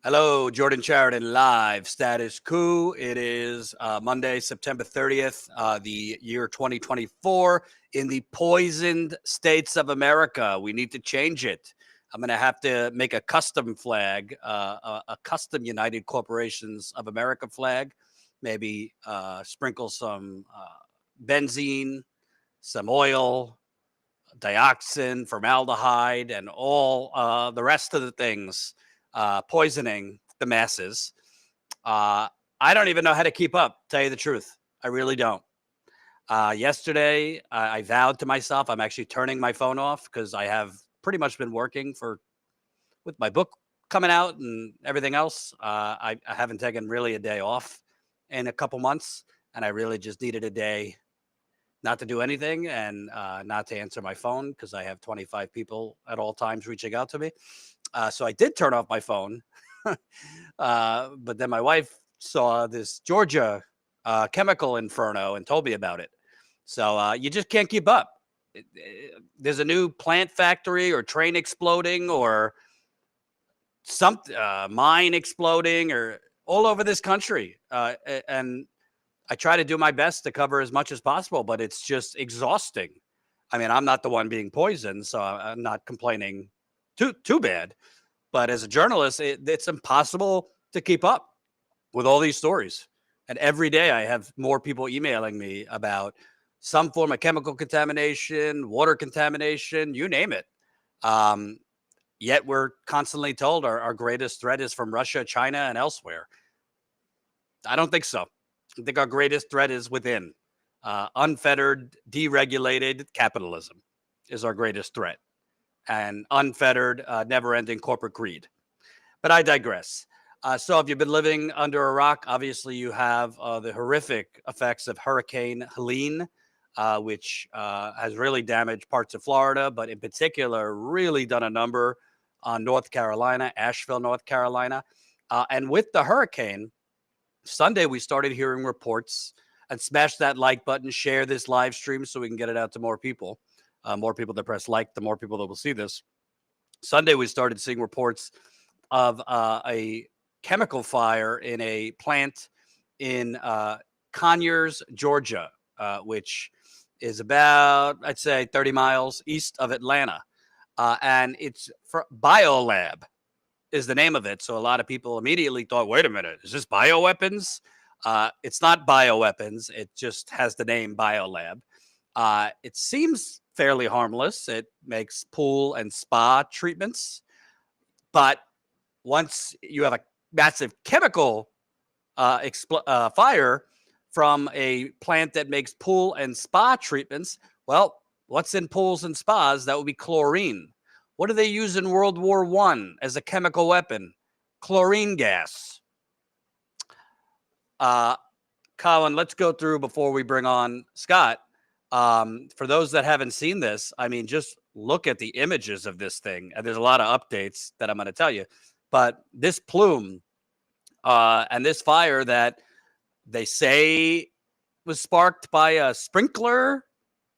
Hello, Jordan Chariton live. Status Coup. It is Monday, September 30th, the year 2024, in the poisoned states of America. We need to change it. I'm going to have to make a custom flag, a custom United Corporations of America flag, maybe sprinkle some benzene, some oil, dioxin, formaldehyde, and all the rest of the things poisoning the masses. I don't even know how to keep up, tell you the truth. I really don't. Yesterday, I vowed to myself I'm actually turning my phone off because I have pretty much been working with my book coming out and everything else. I haven't taken really a day off in a couple months, and I really just needed a day not to do anything and not to answer my phone because I have 25 people at all times reaching out to me. So I did turn off my phone. But then my wife saw this Georgia chemical inferno and told me about it. So you just can't keep up. There's a new plant factory or train exploding or some mine exploding or all over this country. And I try to do my best to cover as much as possible, but it's just exhausting. I mean, I'm not the one being poisoned, so I'm not complaining too bad. But as a journalist, it's impossible to keep up with all these stories. And every day I have more people emailing me about some form of chemical contamination, water contamination, you name it. Yet we're constantly told our greatest threat is from Russia, China, and elsewhere. I don't think so. I think our greatest threat is within. Unfettered, deregulated capitalism is our greatest threat, and unfettered, never-ending corporate greed. But I digress. So if you've been living under a rock, obviously you have the horrific effects of Hurricane Helene, which has really damaged parts of Florida, but in particular really done a number on North Carolina, Asheville, North Carolina. And with the hurricane, Sunday, we started hearing reports, and smash that like button, share this live stream so we can get it out to more people. More people that press like, the more people that will see this. Sunday, we started seeing reports of a chemical fire in a plant in Conyers, Georgia, which is about, I'd say, 30 miles east of Atlanta. And it's for Biolab is the name of it. So a lot of people immediately thought, wait a minute, is this bioweapons? It's not bioweapons. It just has the name Biolab. It seems fairly harmless. It makes pool and spa treatments. But once you have a massive chemical fire from a plant that makes pool and spa treatments, well, what's in pools and spas? That would be chlorine. What do they use in World War I as a chemical weapon? Chlorine gas. Colin, let's go through before we bring on Scott. For those that haven't seen this, I mean, just look at the images of this thing. And there's a lot of updates that I'm going to tell you. But this plume and this fire that they say was sparked by a sprinkler,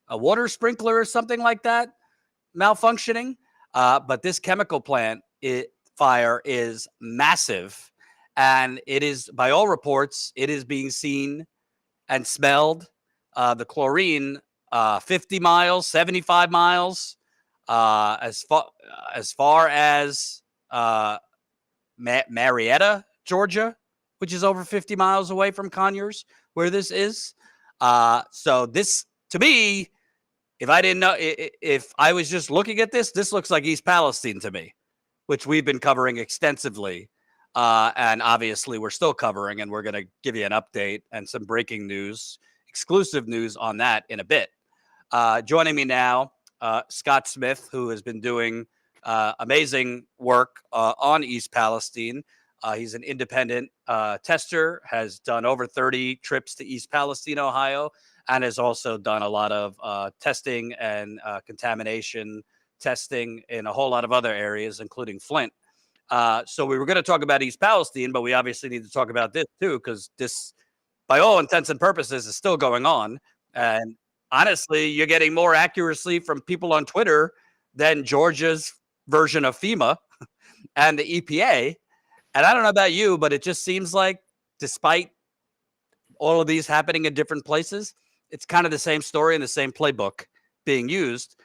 a water sprinkler or something like that, malfunctioning. But this chemical plant fire is massive. And it is, by all reports, it is being seen and smelled. The chlorine, 50 miles, 75 miles, as far as Marietta, Georgia, which is over 50 miles away from Conyers, where this is. So this, to me, if I didn't know, if I was just looking at this looks like East Palestine to me, which we've been covering extensively. And obviously we're still covering, and we're going to give you an update and some breaking news, exclusive news on that in a bit. Joining me now, Scott Smith, who has been doing amazing work on East Palestine. He's an independent tester, has done over 30 trips to East Palestine, Ohio, and has also done a lot of testing and contamination testing in a whole lot of other areas, including Flint. So we were going to talk about East Palestine, but we obviously need to talk about this too, because this, by all intents and purposes, is still going on. And honestly, you're getting more accuracy from people on Twitter than Georgia's version of FEMA and the EPA. And I don't know about you, but it just seems like despite all of these happening in different places, it's kind of the same story and the same playbook being used.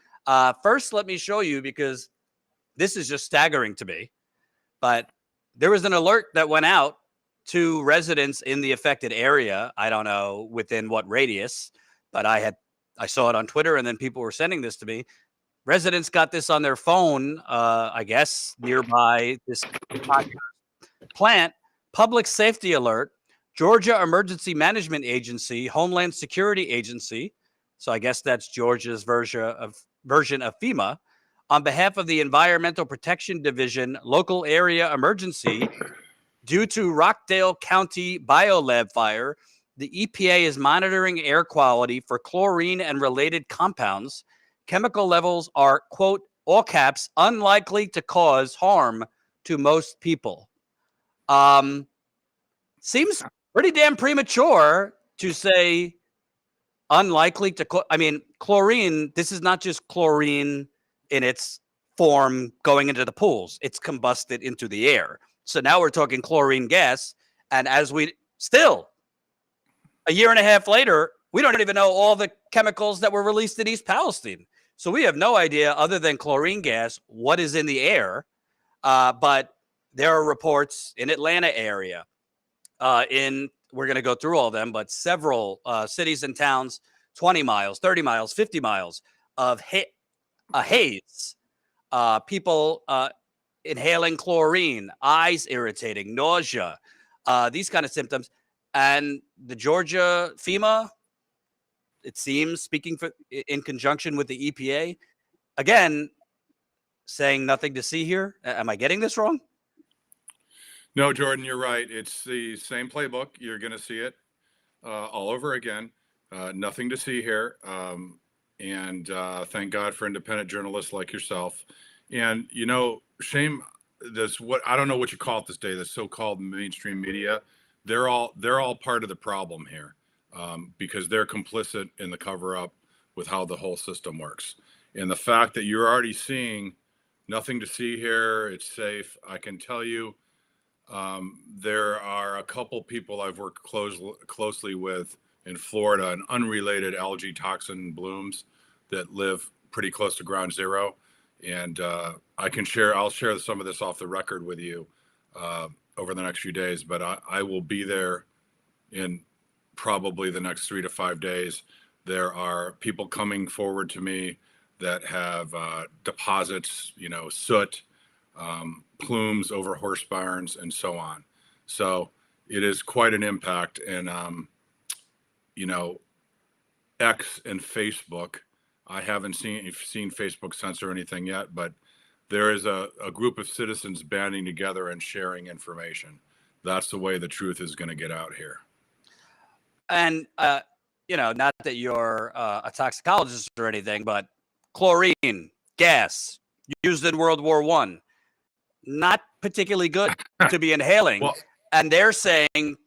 First, let me show you because this is just staggering to me. But there was an alert that went out to residents in the affected area. I don't know within what radius, but I saw it on Twitter, and then people were sending this to me. Residents got this on their phone, I guess, nearby this plant. Public safety alert. Georgia Emergency Management Agency, Homeland Security Agency. So I guess that's Georgia's version of FEMA. On behalf of the Environmental Protection Division local area emergency, due to Rockdale County biolab fire, the EPA is monitoring air quality for chlorine and related compounds. Chemical levels are, quote, all caps, unlikely to cause harm to most people. Seems pretty damn premature to say unlikely to. I mean, chlorine, this is not just chlorine in its form going into the pools, it's combusted into the air. So now we're talking chlorine gas. And as we still, a year and a half later, we don't even know all the chemicals that were released in East Palestine. So we have no idea, other than chlorine gas, what is in the air. But there are reports in Atlanta area, we're going to go through all of them, but several cities and towns, 20 miles, 30 miles, 50 miles of haze. People inhaling chlorine, eyes irritating, nausea, these kind of symptoms. And the Georgia FEMA, it seems, speaking in conjunction with the EPA, again, saying nothing to see here. Am I getting this wrong? No, Jordan, you're right. It's the same playbook. You're going to see it all over again. Nothing to see here. And thank God for independent journalists like yourself. And, you know, shame this, what I don't know what you call it this day, the so-called mainstream media. They're all part of the problem here because they're complicit in the cover up with how the whole system works. And the fact that you're already seeing nothing to see here, it's safe. I can tell you, there are a couple people I've worked closely with in Florida, and unrelated algae toxin blooms that live pretty close to ground zero. And I'll share some of this off the record with you over the next few days, but I will be there in probably the next 3 to 5 days. There are people coming forward to me that have deposits, soot, plumes over horse barns, and so on. So it is quite an impact. And, X and Facebook, I haven't seen Facebook censor anything yet, but there is a group of citizens banding together and sharing information. That's the way the truth is going to get out here. And, not that you're a toxicologist or anything, but chlorine gas used in World War I, not particularly good to be inhaling. Well, and they're saying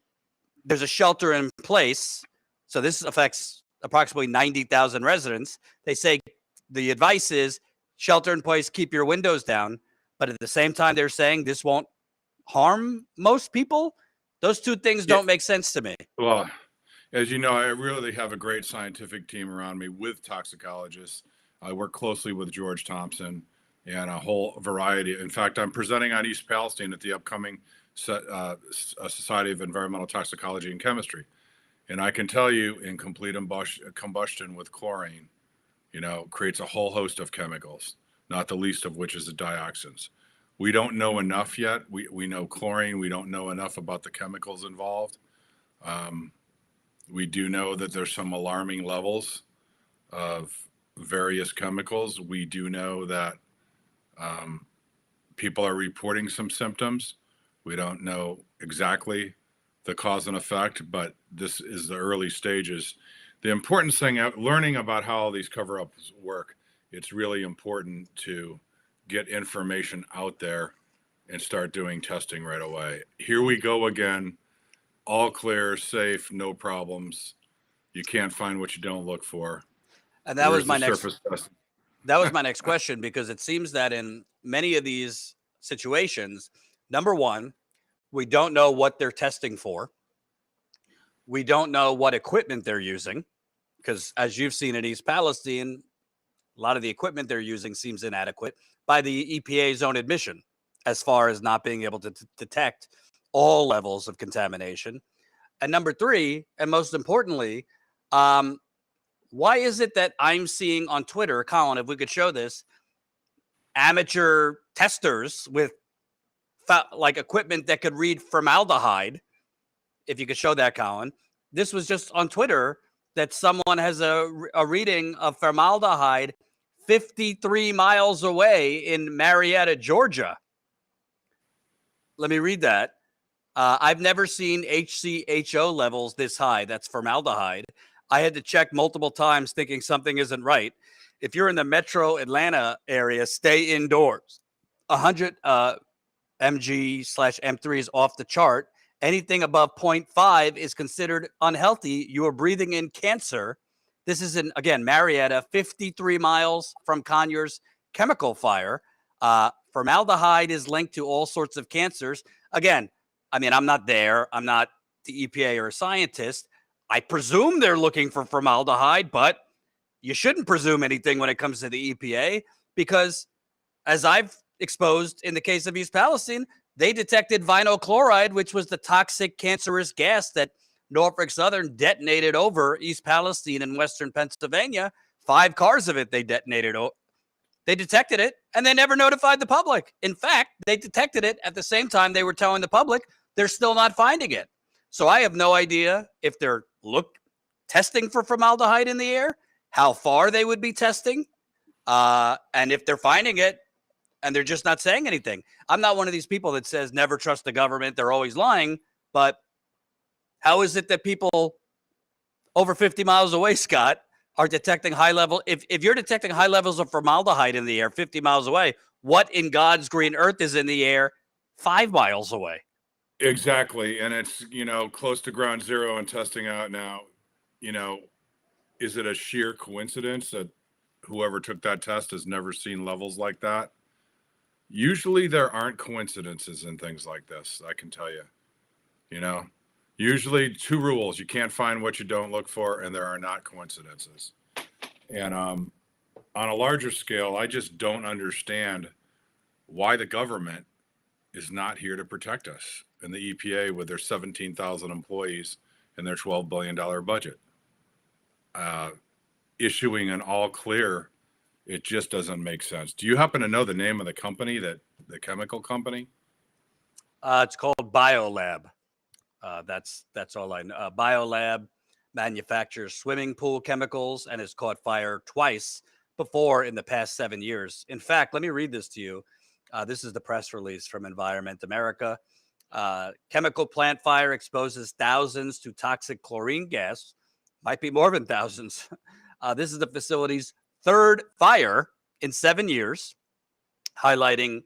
there's a shelter in place. So this affects approximately 90,000 residents. They say the advice is shelter in place, keep your windows down. But at the same time, they're saying this won't harm most people. Those two things don't make sense to me. Well, as you know, I really have a great scientific team around me with toxicologists. I work closely with George Thompson and a whole variety. In fact, I'm presenting on East Palestine at the upcoming Society of Environmental Toxicology and Chemistry. And I can tell you, in complete combustion with chlorine, creates a whole host of chemicals, not the least of which is the dioxins. We don't know enough yet. We know chlorine. We don't know enough about the chemicals involved. We do know that there's some alarming levels of various chemicals. We do know that people are reporting some symptoms. We don't know exactly the cause and effect, but this is the early stages. The important thing, learning about how all these cover-ups work, it's really important to get information out there and start doing testing right away. Here we go again. All clear, safe, no problems. You can't find what you don't look for. And that was my next question, because it seems that in many of these situations, number one, We don't know what they're testing for. We don't know what equipment they're using, because as you've seen in East Palestine, a lot of the equipment they're using seems inadequate by the EPA's own admission, as far as not being able to detect all levels of contamination. And number three, and most importantly, why is it that I'm seeing on Twitter, Colin, if we could show this, amateur testers with like equipment that could read formaldehyde? If you could show that, Colin. This was just on Twitter that someone has a reading of formaldehyde 53 miles away in Marietta, Georgia. Let me read that. I've never seen HCHO levels this high. That's formaldehyde. I had to check multiple times thinking something isn't right. If you're in the metro Atlanta area, stay indoors. 100 mg/m3 is off the chart. Anything above 0.5 is considered unhealthy. You are breathing in cancer. This is in, again, Marietta, 53 miles from Conyers chemical fire. Formaldehyde is linked to all sorts of cancers. Again, I mean, I'm not there. I'm not the EPA or a scientist. I presume they're looking for formaldehyde, but you shouldn't presume anything when it comes to the EPA, because as I've exposed in the case of East Palestine, they detected vinyl chloride, which was the toxic cancerous gas that Norfolk Southern detonated over East Palestine and Western Pennsylvania. 5 cars of it they detonated. They detected it, and they never notified the public. In fact, they detected it at the same time they were telling the public they're still not finding it. So I have no idea if they're testing for formaldehyde in the air, how far they would be testing, and if they're finding it and they're just not saying anything. I'm not one of these people that says never trust the government, they're always lying, but how is it that people over 50 miles away, Scott, are detecting high level? If you're detecting high levels of formaldehyde in the air 50 miles away, what in God's green earth is in the air 5 miles away? Exactly. And it's, close to ground zero and testing out now. Is it a sheer coincidence that whoever took that test has never seen levels like that? Usually there aren't coincidences in things like this, I can tell you. Usually 2 rules: you can't find what you don't look for, and there are not coincidences. And on a larger scale, I just don't understand why the government is not here to protect us, and the EPA with their 17,000 employees and their $12 billion budget. Issuing an all clear, it just doesn't make sense. Do you happen to know the name of the company, the chemical company? It's called BioLab. That's all I know. BioLab manufactures swimming pool chemicals and has caught fire twice before in the past 7 years. In fact, let me read this to you. This is the press release from Environment America. Chemical plant fire exposes thousands to toxic chlorine gas. Might be more than thousands. This is the facility's 3rd fire in 7 years, highlighting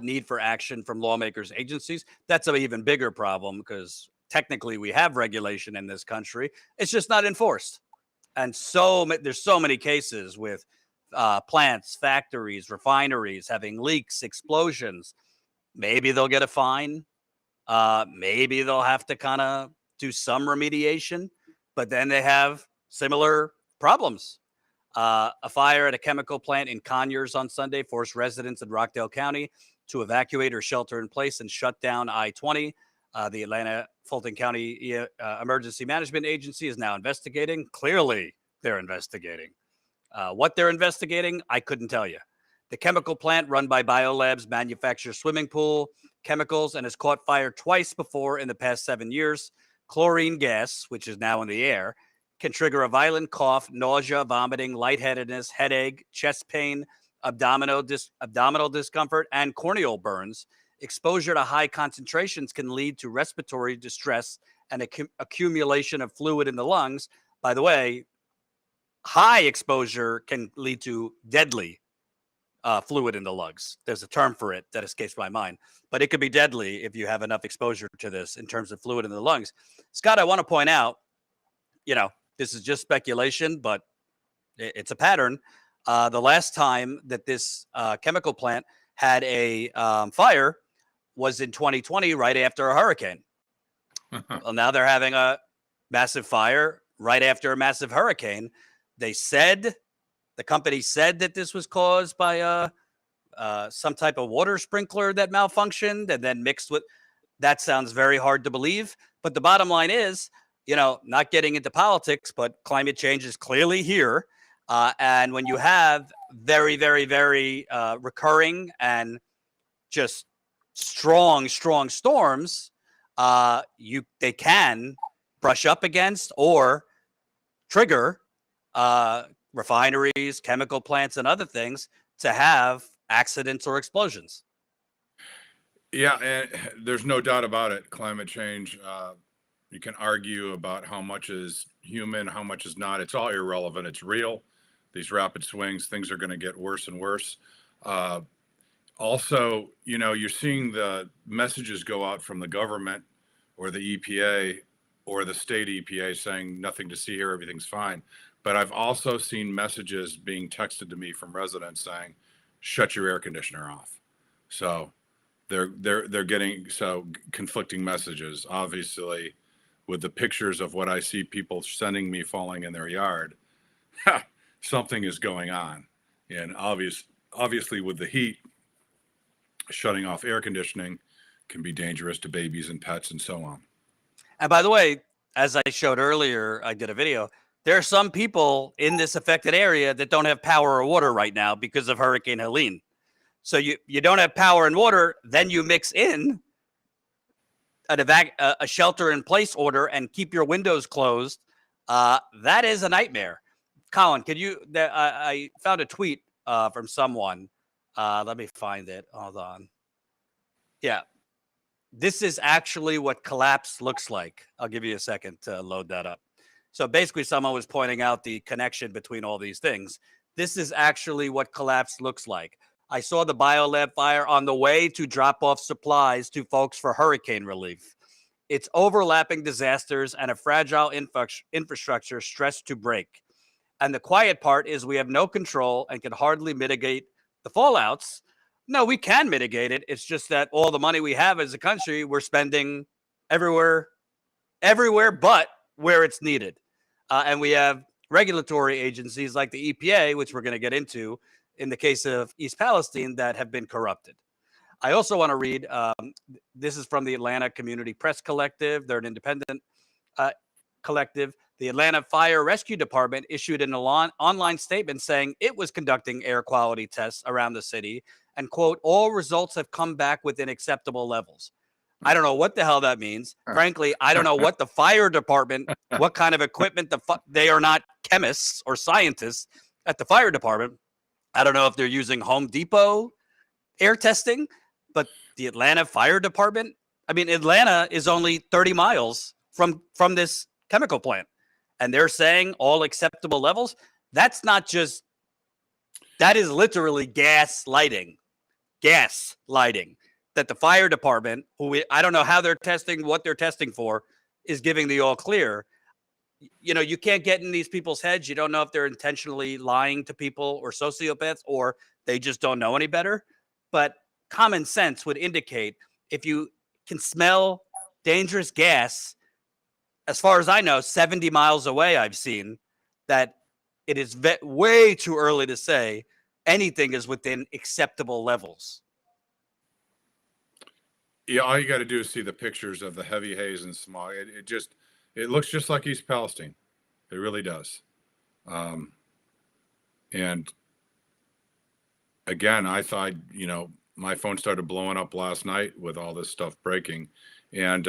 need for action from lawmakers, agencies. That's an even bigger problem, because technically we have regulation in this country. It's just not enforced. And there's so many cases with plants, factories, refineries having leaks, explosions. Maybe they'll get a fine. Maybe they'll have to kind of do some remediation, but then they have similar problems. A fire at a chemical plant in Conyers on Sunday forced residents in Rockdale County to evacuate or shelter in place and shut down I-20. The Atlanta Fulton County Emergency Management Agency is now investigating. Clearly, they're investigating. What they're investigating, I couldn't tell you. The chemical plant run by BioLabs manufactures swimming pool chemicals and has caught fire twice before in the past 7 years. Chlorine gas, which is now in the air, can trigger a violent cough, nausea, vomiting, lightheadedness, headache, chest pain, abdominal discomfort, and corneal burns. Exposure to high concentrations can lead to respiratory distress and accumulation of fluid in the lungs. By the way, high exposure can lead to deadly fluid in the lungs. There's a term for it that escapes my mind, but it could be deadly if you have enough exposure to this in terms of fluid in the lungs. Scott, I want to point out, this is just speculation, but it's a pattern. The last time that this chemical plant had a fire was in 2020, right after a hurricane. Well, now they're having a massive fire right after a massive hurricane. They said, the company said that this was caused by some type of water sprinkler that malfunctioned and then mixed with. That sounds very hard to believe. But the bottom line is, not getting into politics, but climate change is clearly here. And when you have very, very, very recurring and just strong storms, they can brush up against or trigger refineries, chemical plants, and other things to have accidents or explosions. Yeah, and there's no doubt about it. Climate change, you can argue about how much is human, how much is not. It's all irrelevant. It's real. These rapid swings, things are going to get worse and worse. Also, you're seeing the messages go out from the government or the EPA or the state EPA saying nothing to see here, everything's fine. But I've also seen messages being texted to me from residents saying, shut your air conditioner off. So they're getting conflicting messages, obviously, with the pictures of what I see people sending me falling in their yard. Something is going on. And obviously with the heat, shutting off air conditioning can be dangerous to babies and pets and so on. And by the way, as I showed earlier, I did a video. There are some people in this affected area that don't have power or water right now because of Hurricane Helene. So you don't have power and water, then you mix in a shelter-in-place order and keep your windows closed. That is a nightmare. Colin, I found a tweet from someone. Let me find it. Hold on. Yeah. This is actually what collapse looks like. I'll give you a second to load that up. So basically, someone was pointing out the connection between all these things. This is actually what collapse looks like. I saw the biolab fire on the way to drop off supplies to folks for hurricane relief. It's overlapping disasters and a fragile infrastructure stressed to break. And the quiet part is we have no control and can hardly mitigate the fallouts. No, we can mitigate it. It's just that all the money we have as a country, we're spending everywhere but where it's needed. And we have regulatory agencies like the EPA, which we're going to get into in the case of East Palestine, that have been corrupted. I also want to read, this is from the Atlanta Community Press Collective. They're an independent collective. The Atlanta Fire Rescue Department issued an online statement saying it was conducting air quality tests around the city and, quote, all results have come back within acceptable levels. I don't know what the hell that means. Frankly, I don't know what the fire department, what kind of equipment, they are not chemists or scientists at the fire department. I don't know if they're using Home Depot air testing, but the Atlanta Fire Department, Atlanta is only 30 miles from this chemical plant. And they're saying all acceptable levels. That is literally gas lighting that the fire department, I don't know how they're testing, what they're testing for, is giving the all clear. You can't get in these people's heads. You don't know if they're intentionally lying to people or sociopaths or they just don't know any better. But common sense would indicate if you can smell dangerous gas, as far as I know, 70 miles away, I've seen that it is way too early to say anything is within acceptable levels. Yeah, all you got to do is see the pictures of the heavy haze and smog. It looks just like East Palestine. It really does. And again, I thought, my phone started blowing up last night with all this stuff breaking. And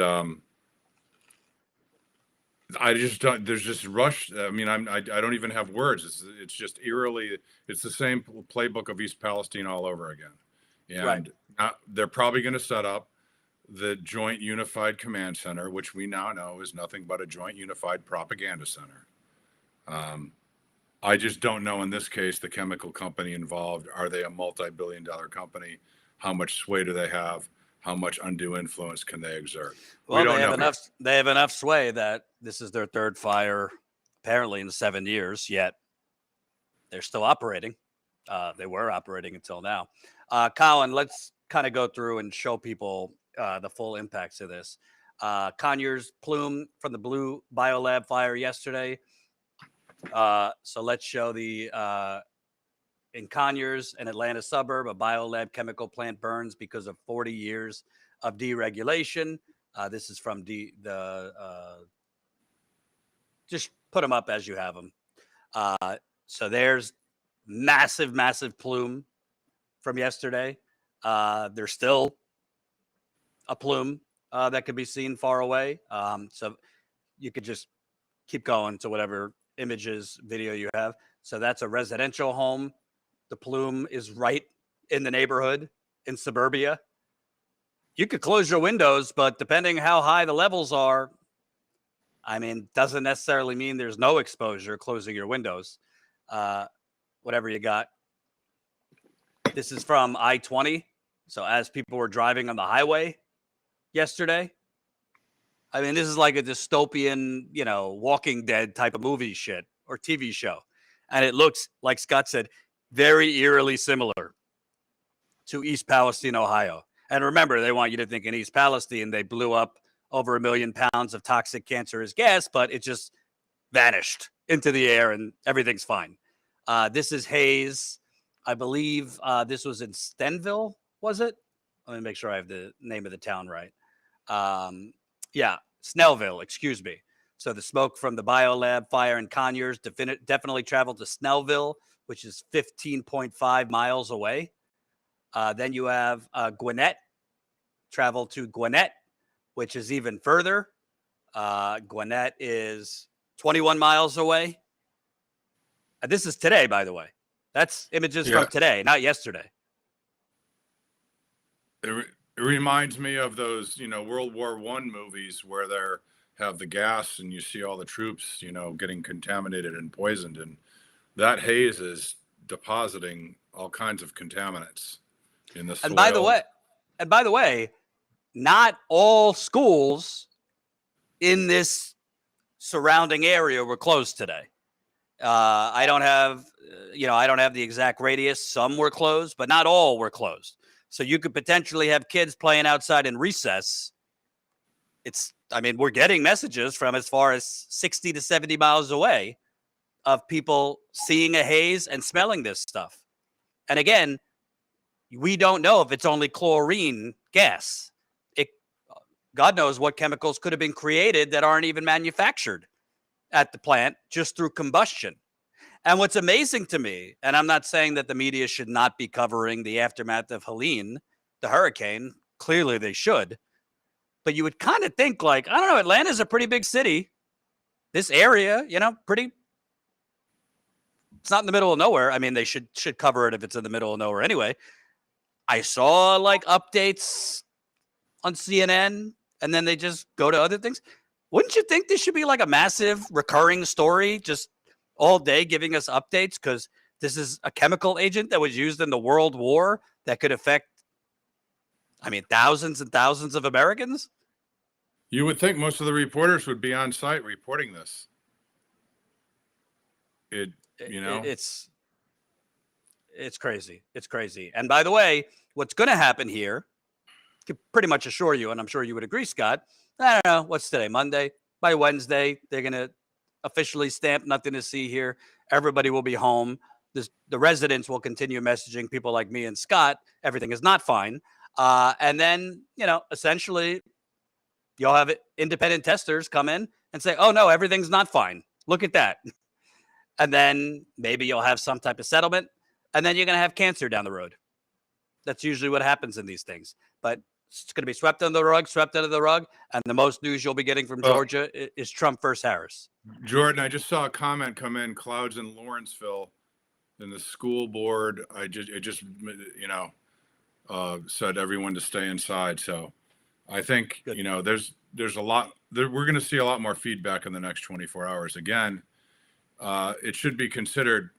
I just don't, there's just rush. I don't even have words. It's just eerily, it's the same playbook of East Palestine all over again. And they're probably going to set up the Joint Unified Command Center, which we now know is nothing but a Joint Unified Propaganda Center. I just don't know in this case, the chemical company involved, are they a multi-billion-dollar company? How much sway do they have? How much undue influence can they exert? Well, they have enough sway that this is their third fire, apparently in 7 years, yet they're still operating. They were operating until now. Colin, let's kind of go through and show people the full impacts of this. Conyers plume from the Blue Biolab fire yesterday. So let's show the in Conyers, an Atlanta suburb, a biolab chemical plant burns because of 40 years of deregulation. This is from just put them up as you have them. So there's massive plume from yesterday. There's still a plume that could be seen far away. So you could just keep going to whatever images, video you have. So that's a residential home. The plume is right in the neighborhood in suburbia. You could close your windows, but depending how high the levels are, I mean, doesn't necessarily mean there's no exposure closing your windows. Whatever you got. This is from I-20. So as people were driving on the highway yesterday, I mean, this is like a dystopian, Walking Dead type of movie shit or TV show. And it looks, like Scott said, very eerily similar to East Palestine, Ohio. And remember, they want you to think in East Palestine, they blew up over 1 million pounds of toxic cancerous gas, but it just vanished into the air and everything's fine. This is haze. I believe this was in Stenville, was it? Let me make sure I have the name of the town right. Yeah, Snellville, excuse me. So the smoke from the biolab fire in Conyers definitely traveled to Snellville, which is 15.5 miles away. Then you have Gwinnett, travel to Gwinnett, which is even further. Gwinnett is 21 miles away. This is today, by the way. That's images from today, not yesterday. It reminds me of those, World War I movies where they have the gas and you see all the troops, getting contaminated and poisoned. And that haze is depositing all kinds of contaminants in the soil. And by the way, not all schools in this surrounding area were closed today. I don't have the exact radius. Some were closed, but not all were closed. So you could potentially have kids playing outside in recess. We're getting messages from as far as 60 to 70 miles away of people seeing a haze and smelling this stuff. And again, we don't know if it's only chlorine gas. God knows what chemicals could have been created that aren't even manufactured at the plant just through combustion. And what's amazing to me, and I'm not saying that the media should not be covering the aftermath of Helene, the hurricane. Clearly they should. But you would kind of think like, I don't know, Atlanta's a pretty big city. This area, it's not in the middle of nowhere. I mean, they should cover it if it's in the middle of nowhere anyway. I saw like updates on CNN and then they just go to other things. Wouldn't you think this should be like a massive recurring story just all day giving us updates? Because this is a chemical agent that was used in the World War that could affect, thousands and thousands of Americans. You would think most of the reporters would be on site reporting this. It's crazy. It's crazy. And by the way, what's going to happen here, I can pretty much assure you, and I'm sure you would agree, Scott, I don't know, what's today, Monday? By Wednesday, they're going to officially stamp nothing to see here. Everybody will be home. The residents will continue messaging people like me and Scott. Everything is not fine. And then, essentially, you'll have independent testers come in and say, oh, no, everything's not fine. Look at that. And then maybe you'll have some type of settlement. And then you're going to have cancer down the road. That's usually what happens in these things. But it's going to be swept under the rug. And the most news you'll be getting from Georgia is Trump versus Harris. Jordan, I just saw a comment come in, clouds in Lawrenceville, and the school board, said everyone to stay inside. So I think, Good. There's a lot, we're going to see a lot more feedback in the next 24 hours. Again, it should be considered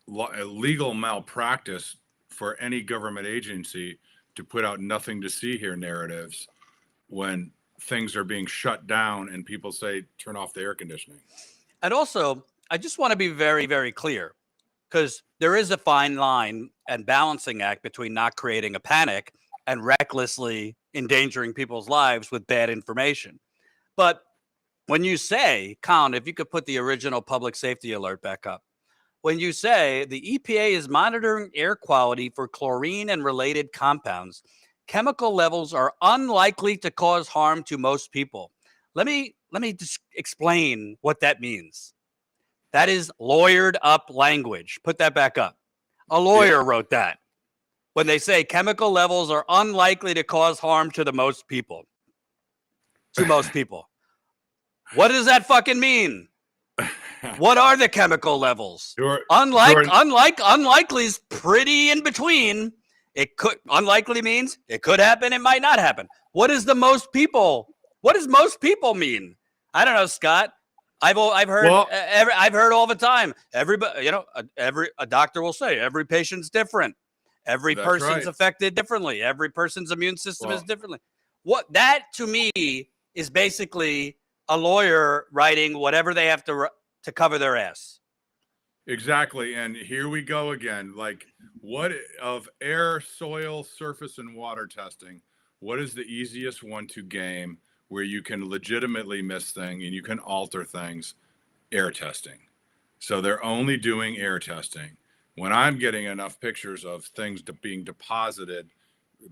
legal malpractice for any government agency to put out nothing to see here narratives when things are being shut down and people say, turn off the air conditioning. And also, I just want to be very, very clear, because there is a fine line and balancing act between not creating a panic and recklessly endangering people's lives with bad information. But when you say, Colin, if you could put the original public safety alert back up, when you say the EPA is monitoring air quality for chlorine and related compounds, chemical levels are unlikely to cause harm to most people. Let me just explain what that means. That is lawyered up language. Put that back up. A lawyer wrote that. When they say chemical levels are unlikely to cause harm to the most people. To most people. What does that fucking mean? What are the chemical levels? Unlikely is pretty in between. It could, unlikely means it could happen, it might not happen. What is the most people? What does most people mean? I don't know, Scott. I've heard I've heard all the time. Everybody, a doctor will say every patient's different. Every person's affected differently. Every person's immune system is differently. What that to me is basically a lawyer writing whatever they have to cover their ass. Exactly. And here we go again. Like, what of air, soil, surface, and water testing? What is the easiest one to game where you can legitimately miss things and you can alter things? Air testing. So they're only doing air testing. When I'm getting enough pictures of things being deposited,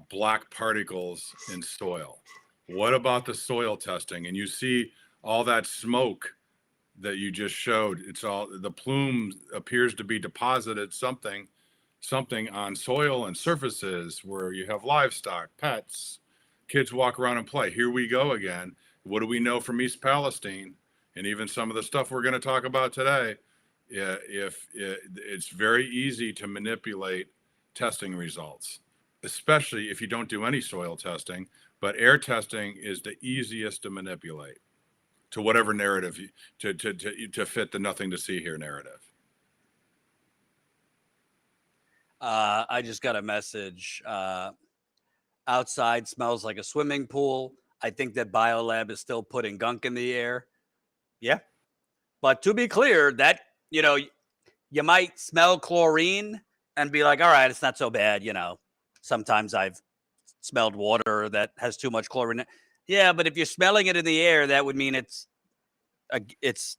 black particles in soil, what about the soil testing? And you see all that smoke that you just showed. It's all the plume appears to be deposited something on soil and surfaces where you have livestock, pets, kids walk around and play. Here we go again. What do we know from East Palestine and even some of the stuff we're going to talk about today? It's very easy to manipulate testing results, especially if you don't do any soil testing, but air testing is the easiest to manipulate to whatever narrative to fit the nothing to see here narrative. I just got a message. Outside smells like a swimming pool. I think that BioLab is still putting gunk in the air. Yeah. But to be clear, that, you might smell chlorine and be like, all right, it's not so bad. Sometimes I've smelled water that has too much chlorine. Yeah, but if you're smelling it in the air, that would mean it's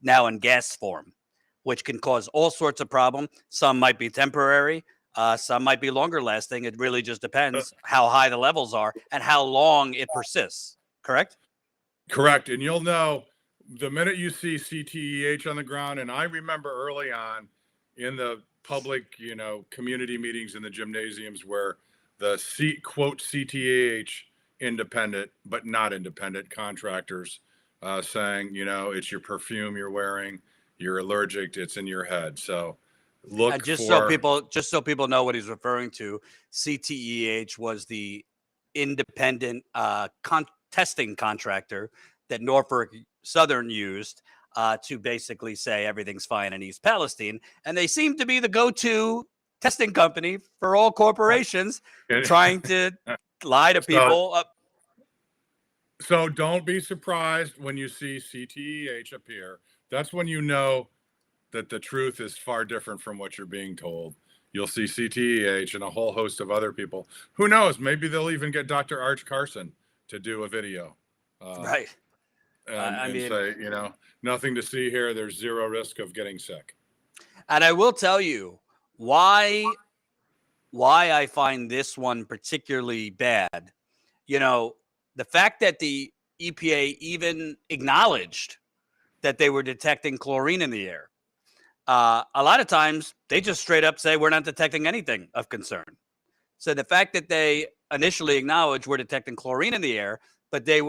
now in gas form, which can cause all sorts of problems. Some might be temporary. Some might be longer lasting. It really just depends how high the levels are and how long it persists. Correct? Correct. And you'll know the minute you see CTEH on the ground. And I remember early on in the public, community meetings in the gymnasiums where the quote CTEH independent, but not independent contractors saying, it's your perfume you're wearing, you're allergic, it's in your head. So look, and just so people know what he's referring to, CTEH was the independent testing contractor that Norfolk Southern used to basically say everything's fine in East Palestine. And they seem to be the go-to testing company for all corporations trying to lie to people. So don't be surprised when you see CTEH appear. That's when you know that the truth is far different from what you're being told. You'll see CTEH and a whole host of other people. Who knows? Maybe they'll even get Dr. Arch Carson to do a video. Right. And say, nothing to see here. There's zero risk of getting sick. And I will tell you why I find this one particularly bad. The fact that the EPA even acknowledged that they were detecting chlorine in the air. A lot of times they just straight up say we're not detecting anything of concern. So the fact that they initially acknowledged we're detecting chlorine in the air, but they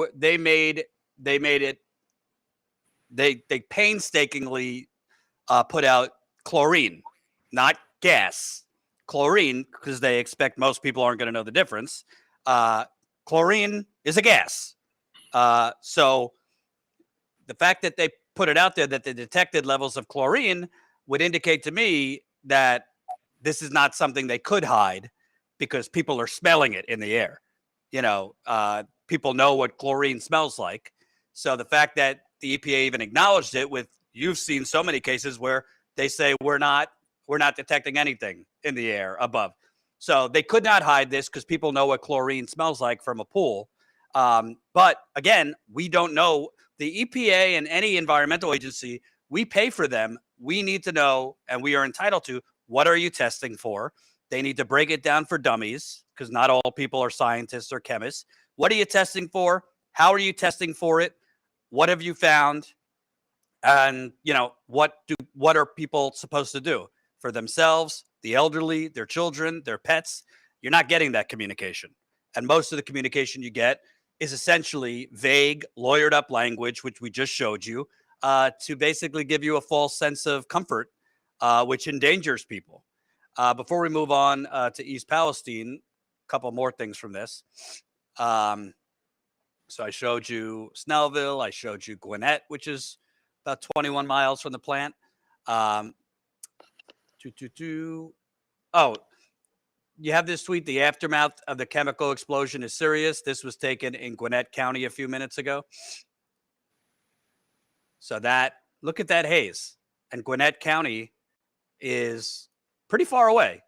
painstakingly put out chlorine, not gas. Chlorine, because they expect most people aren't going to know the difference. Chlorine is a gas. So the fact that they put it out there that they detected levels of chlorine would indicate to me that this is not something they could hide because people are smelling it in the air. People know what chlorine smells like. So the fact that the EPA even acknowledged it you've seen so many cases where they say we're not we're not detecting anything in the air above. So they could not hide this because people know what chlorine smells like from a pool. But again, we don't know. The EPA and any environmental agency, we pay for them. We need to know, and we are entitled to, what are you testing for? They need to break it down for dummies because not all people are scientists or chemists. What are you testing for? How are you testing for it? What have you found? And, what are people supposed to do for themselves, the elderly, their children, their pets? You're not getting that communication. And most of the communication you get is essentially vague, lawyered up language, which we just showed you, to basically give you a false sense of comfort, which endangers people. Before we move on to East Palestine, a couple more things from this. So I showed you Snellville. I showed you Gwinnett, which is about 21 miles from the plant. Oh, you have this tweet. The aftermath of the chemical explosion is serious. This was taken in Gwinnett County a few minutes ago. So look at that haze. And Gwinnett County is pretty far away.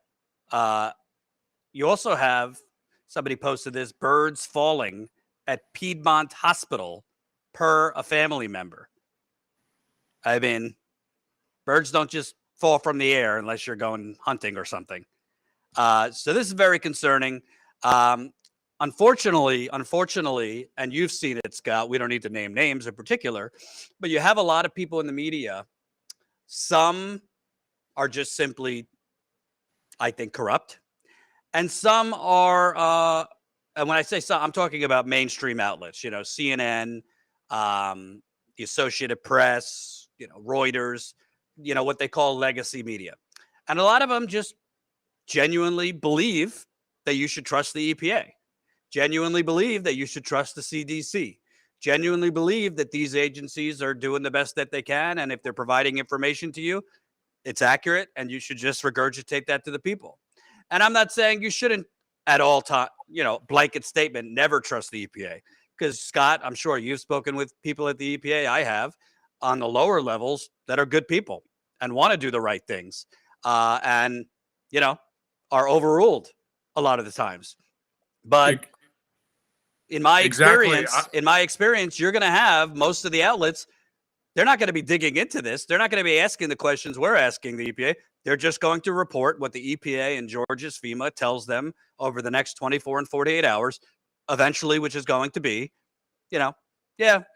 You also have, somebody posted this, birds falling at Piedmont Hospital per a family member. I mean, birds don't just fall from the air unless you're going hunting or something. So this is very concerning. Unfortunately, and you've seen it, Scott, we don't need to name names in particular, but you have a lot of people in the media. Some are just simply, I think, corrupt. And some are, and when I say some, I'm talking about mainstream outlets, CNN, the Associated Press, Reuters, what they call legacy media. And a lot of them just genuinely believe that you should trust the EPA, genuinely believe that you should trust the CDC, genuinely believe that these agencies are doing the best that they can. And if they're providing information to you, it's accurate and you should just regurgitate that to the people. And I'm not saying you shouldn't at all time, blanket statement, never trust the EPA. Because Scott, I'm sure you've spoken with people at the EPA, I have, on the lower levels that are good people and want to do the right things. And, are overruled a lot of the times. But in my experience, you're going to have most of the outlets, they're not going to be digging into this. They're not going to be asking the questions we're asking the EPA. They're just going to report what the EPA and Georgia's FEMA tells them over the next 24 and 48 hours, eventually, which is going to be, it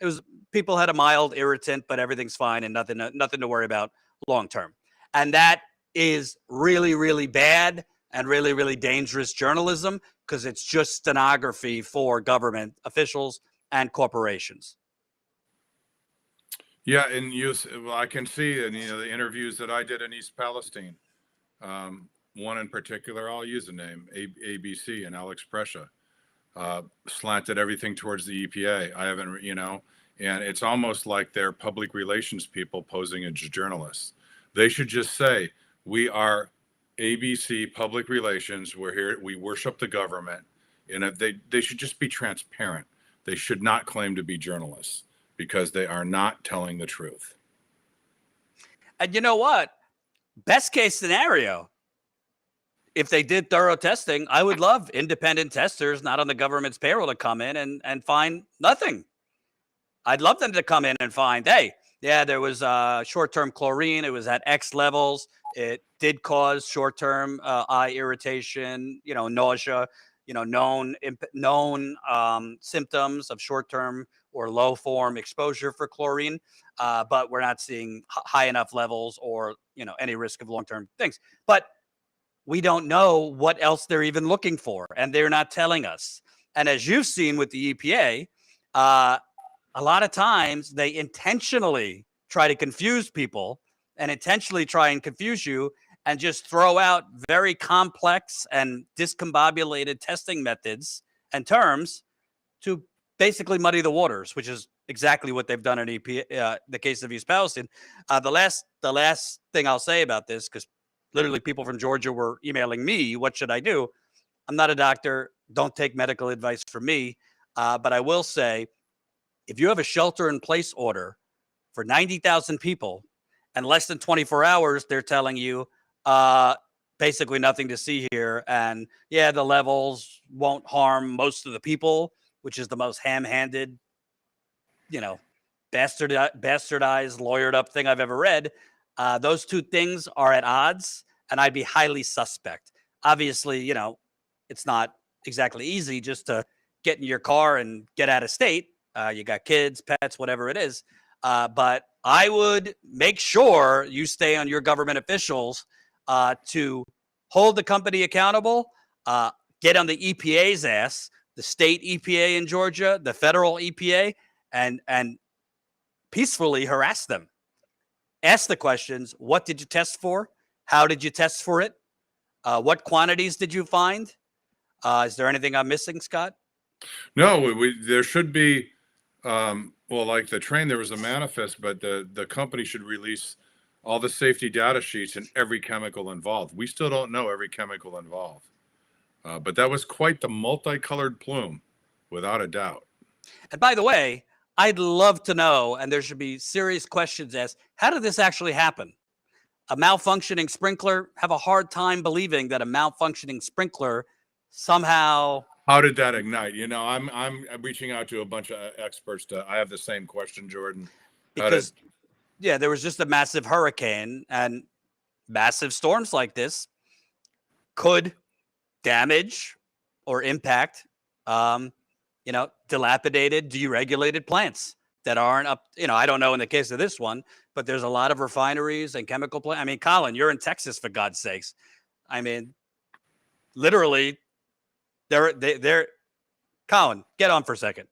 was, people had a mild irritant, but everything's fine and nothing to worry about long term. And that is really, really bad and really, really dangerous journalism because it's just stenography for government officials and corporations. Yeah, and I can see in the interviews that I did in East Palestine, one in particular, I'll use the name, ABC, and Alex Prescia, slanted everything towards the EPA. I haven't, and it's almost like they're public relations people posing as journalists. They should just say, we are ABC Public Relations. We're here. We worship the government, and they should just be transparent. They should not claim to be journalists because they are not telling the truth. And you know what? Best case scenario, if they did thorough testing, I would love independent testers, not on the government's payroll, to come in and find nothing. I'd love them to come in and find, hey, yeah, there was short-term chlorine. It was at X levels. It did cause short-term eye irritation, nausea, known symptoms of short-term or low-form exposure for chlorine, but we're not seeing high enough levels or, any risk of long-term things. But we don't know what else they're even looking for, and they're not telling us. And as you've seen with the EPA, a lot of times they intentionally try to confuse people and intentionally try and confuse you and just throw out very complex and discombobulated testing methods and terms to basically muddy the waters, which is exactly what they've done in EPA, the case of East Palestine. The last thing I'll say about this, because literally people from Georgia were emailing me, what should I do? I'm not a doctor. Don't take medical advice from me. But I will say, if you have a shelter-in-place order for 90,000 people and less than 24 hours, they're telling you Basically nothing to see here. And yeah, the levels won't harm most of the people, which is the most ham-handed, bastardized, lawyered up thing I've ever read. Those two things are at odds, and I'd be highly suspect. Obviously, it's not exactly easy just to get in your car and get out of state. You got kids, pets, whatever it is. But I would make sure you stay on your government officials to hold the company accountable, get on the EPA's ass, the state EPA in Georgia, the federal EPA, and peacefully harass them. Ask the questions. What did you test for? How did you test for it? What quantities did you find? Is there anything I'm missing, Scott? No, there should be, like the train, there was a manifest, but the company should release all the safety data sheets and every chemical involved. We still don't know every chemical involved. But that was quite the multicolored plume, without a doubt. And by the way, I'd love to know, and there should be serious questions asked, how did this actually happen? A malfunctioning sprinkler? Have a hard time believing that a malfunctioning sprinkler somehow... How did that ignite? I'm reaching out to a bunch of experts. I have the same question, Jordan. Because, there was just a massive hurricane, and massive storms like this could damage or impact, dilapidated, deregulated plants that aren't up. I don't know in the case of this one, but there's a lot of refineries and chemical plants. I mean, Colin, you're in Texas, for God's sakes. I mean, literally, they're Colin, get on for a second.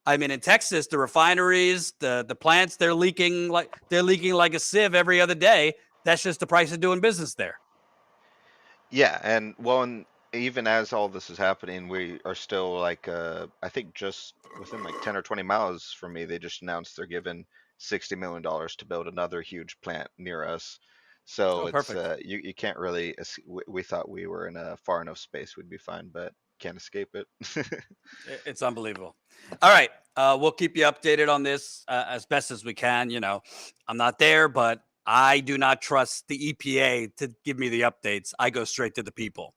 I mean, in Texas, the refineries, the plants, they're leaking like a sieve every other day. That's just the price of doing business there. Yeah, and even as all this is happening, we are still I think just within 10 or 20 miles from me, they just announced they're giving $60 million to build another huge plant near us. So it's you can't really. We thought we were in a far enough space we'd be fine, but can't escape it. It's unbelievable. All right, we'll keep you updated on this as best as we can. I'm not there, but I do not trust the EPA to give me the updates. I go straight to the people.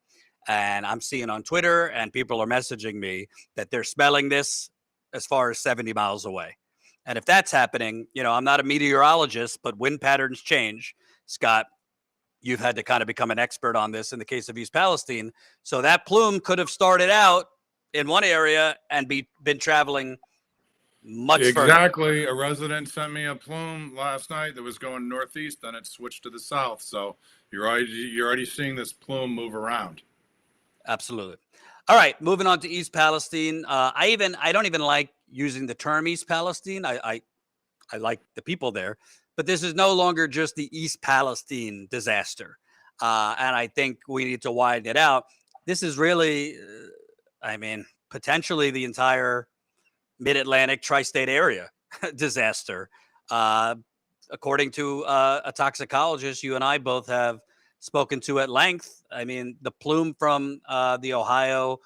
And I'm seeing on Twitter, and people are messaging me that they're smelling this as far as 70 miles away. And if that's happening, I'm not a meteorologist, but wind patterns change. Scott, you've had to kind of become an expert on this in the case of East Palestine. So that plume could have started out in one area and been traveling much further. Exactly. A resident sent me a plume last night that was going northeast, then it switched to the south. So you're already seeing this plume move around. Absolutely. All right, moving on to East Palestine. I don't even like using the term East Palestine. I like the people there, but this is no longer just the East Palestine disaster. And I think we need to widen it out. This is really, potentially the entire Mid-Atlantic tri-state area disaster. According to a toxicologist you and I both have spoken to at length, the plume from the Ohio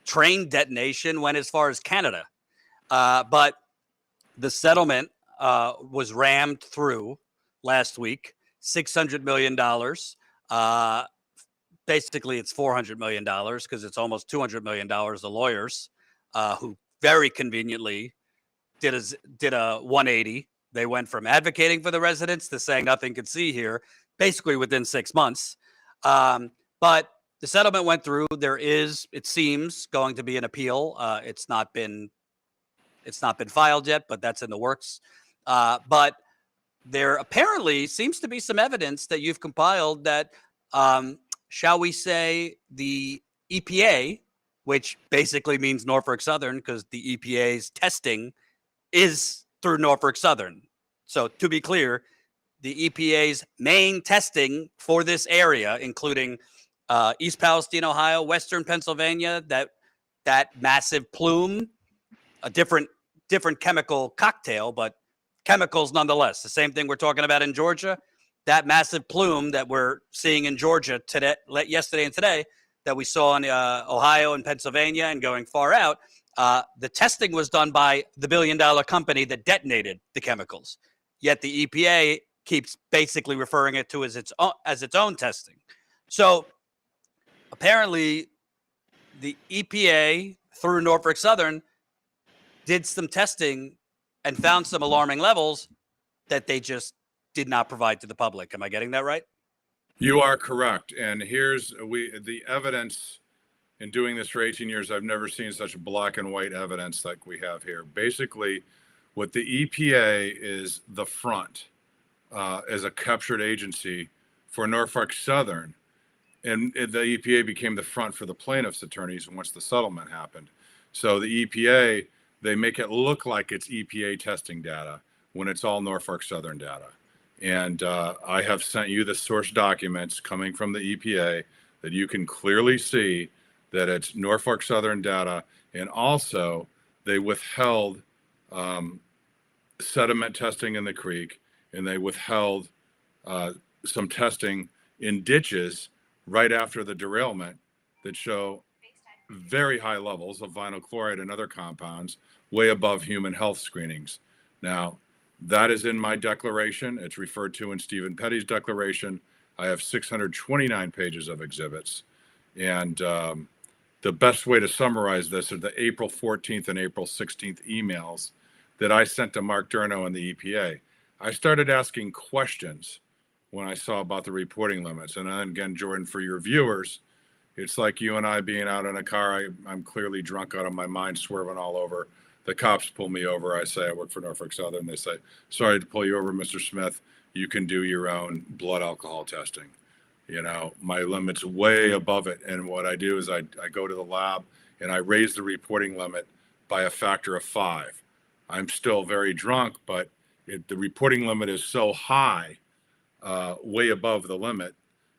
train detonation went as far as Canada. But the settlement was rammed through last week, $600 million. Basically, it's $400 million because it's almost $200 million. The lawyers who very conveniently did a 180. They went from advocating for the residents to saying nothing could see here, basically within 6 months. But the settlement went through. There is, it seems, going to be an appeal. It's not been filed yet, but that's in the works. But there apparently seems to be some evidence that you've compiled that, shall we say, the EPA, which basically means Norfolk Southern, because the EPA's testing is through Norfolk Southern. So to be clear, the EPA's main testing for this area, including East Palestine, Ohio, Western Pennsylvania, that massive plume, a different chemical cocktail, but chemicals nonetheless. The same thing we're talking about in Georgia, that massive plume that we're seeing in Georgia today, yesterday and today, that we saw in Ohio and Pennsylvania and going far out. The testing was done by the billion-dollar company that detonated the chemicals. Yet the EPA keeps basically referring it to as its own testing. So apparently the EPA through Norfolk Southern did some testing and found some alarming levels that they just did not provide to the public. Am I getting that right? You are correct. And here's the evidence. In doing this for 18 years, I've never seen such black and white evidence like we have here. Basically, what the EPA is the front as a captured agency for Norfolk Southern, and the EPA became the front for the plaintiffs' attorneys once the settlement happened. So the EPA, they make it look like it's EPA testing data when it's all Norfolk Southern data. And I have sent you the source documents coming from the EPA that you can clearly see that it's Norfolk Southern data. And also they withheld sediment testing in the creek, and they withheld some testing in ditches right after the derailment that show very high levels of vinyl chloride and other compounds way above human health screenings. Now, that is in my declaration. It's referred to in Stephen Petty's declaration. I have 629 pages of exhibits. And the best way to summarize this are the April 14th and April 16th emails that I sent to Mark Durno and the EPA. I started asking questions when I saw about the reporting limits. And then again, Jordan, for your viewers, it's like you and I being out in a car. I'm clearly drunk out of my mind, swerving all over. The cops pull me over. I say I work for Norfolk Southern. They say, sorry to pull you over, Mr. Smith. You can do your own blood alcohol testing. You know, my limit's way above it. And what I do is I go to the lab and I raise the reporting limit by a factor of 5. I'm still very drunk, but the reporting limit is so high, way above the limit,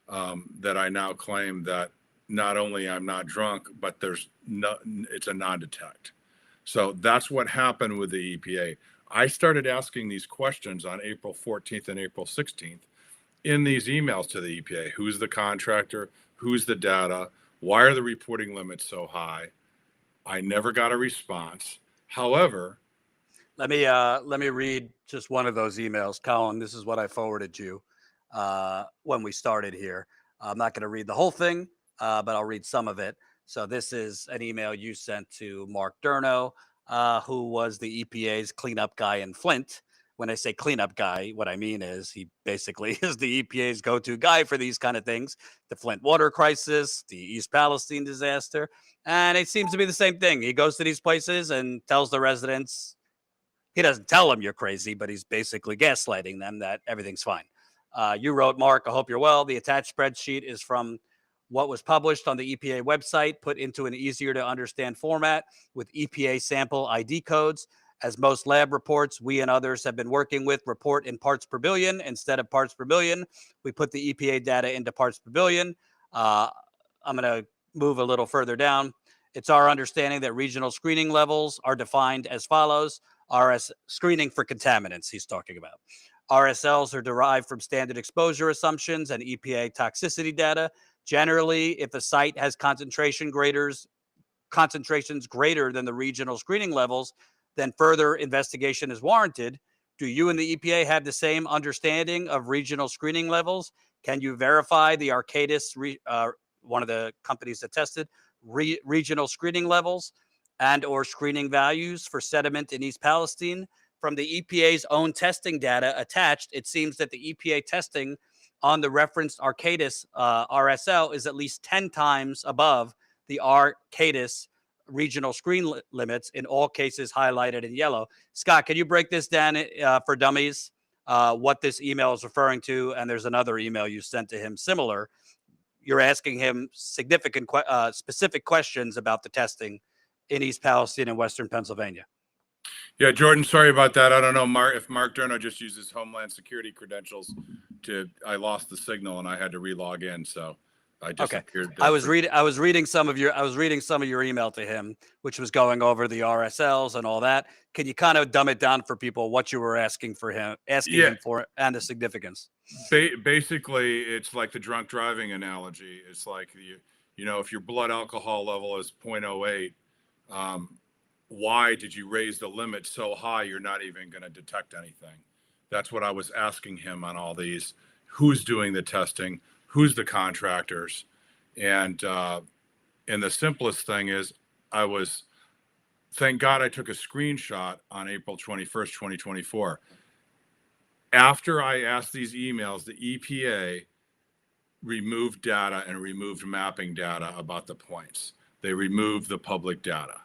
that I now claim that not only I'm not drunk, but it's a non-detect. So that's what happened with the EPA. I started asking these questions on April 14th and April 16th in these emails to the EPA. Who's the contractor? Who's the data? Why are the reporting limits so high? I never got a response. However, let me read just one of those emails, Colin. This is what I forwarded you when we started here. I'm not going to read the whole thing, but I'll read some of it. So this is an email you sent to Mark Durno, who was the EPA's cleanup guy in Flint. When I say cleanup guy, what I mean is he basically is the EPA's go-to guy for these kind of things. The Flint water crisis, the East Palestine disaster, and it seems to be the same thing. He goes to these places and tells the residents, he doesn't tell them you're crazy, but he's basically gaslighting them that everything's fine. You wrote, Mark, I hope you're well. The attached spreadsheet is from what was published on the EPA website, put into an easier to understand format with EPA sample ID codes. As most lab reports we and others have been working with report in parts per billion instead of parts per billion. We put the EPA data into parts per billion. I'm going to move a little further down. It's our understanding that regional screening levels are defined as follows. RS screening for contaminants he's talking about. RSLs are derived from standard exposure assumptions and EPA toxicity data. Generally, if a site has concentrations greater than the regional screening levels, then further investigation is warranted. Do you and the EPA have the same understanding of regional screening levels? Can you verify the Arcadis, one of the companies that tested, regional screening levels and or screening values for sediment in East Palestine? From the EPA's own testing data attached, it seems that the EPA testing on the referenced Arcadis RSL is at least 10 times above the Arcadis regional screen limits in all cases highlighted in yellow. Scott, can you break this down for dummies, what this email is referring to? And there's another email you sent to him similar. You're asking him significant, specific questions about the testing in East Palestine and Western Pennsylvania. Yeah, Jordan, sorry about that. I don't know, if Mark Durno just uses Homeland Security credentials I lost the signal and I had to re-log in, so I disappeared. Okay. I was reading some of your email to him, which was going over the RSLs and all that. Can you kind of dumb it down for people what you were asking him for and the significance? Basically, it's like the drunk driving analogy. It's like if your blood alcohol level is 0.08, why did you raise the limit so high you're not even going to detect anything? That's what I was asking him on all these. Who's doing the testing? Who's the contractors? And the simplest thing is thank God I took a screenshot on April 21st, 2024. After I asked these emails, the EPA removed data and removed mapping data about the points. They removed the public data.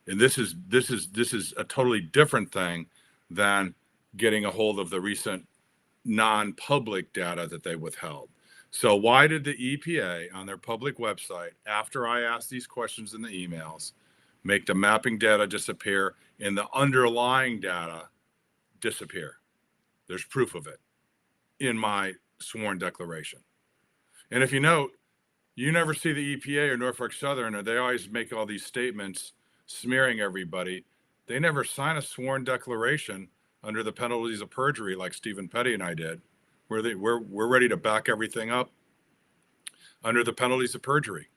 And this is a totally different thing than getting a hold of the recent non-public data that they withheld. So why did the EPA on their public website, after I asked these questions in the emails, make the mapping data disappear and the underlying data disappear? There's proof of it in my sworn declaration. And if you note, you never see the EPA or Norfolk Southern, or they always make all these statements smearing everybody. They never sign a sworn declaration under the penalties of perjury like Stephen Petty and I did, where we're ready to back everything up under the penalties of perjury.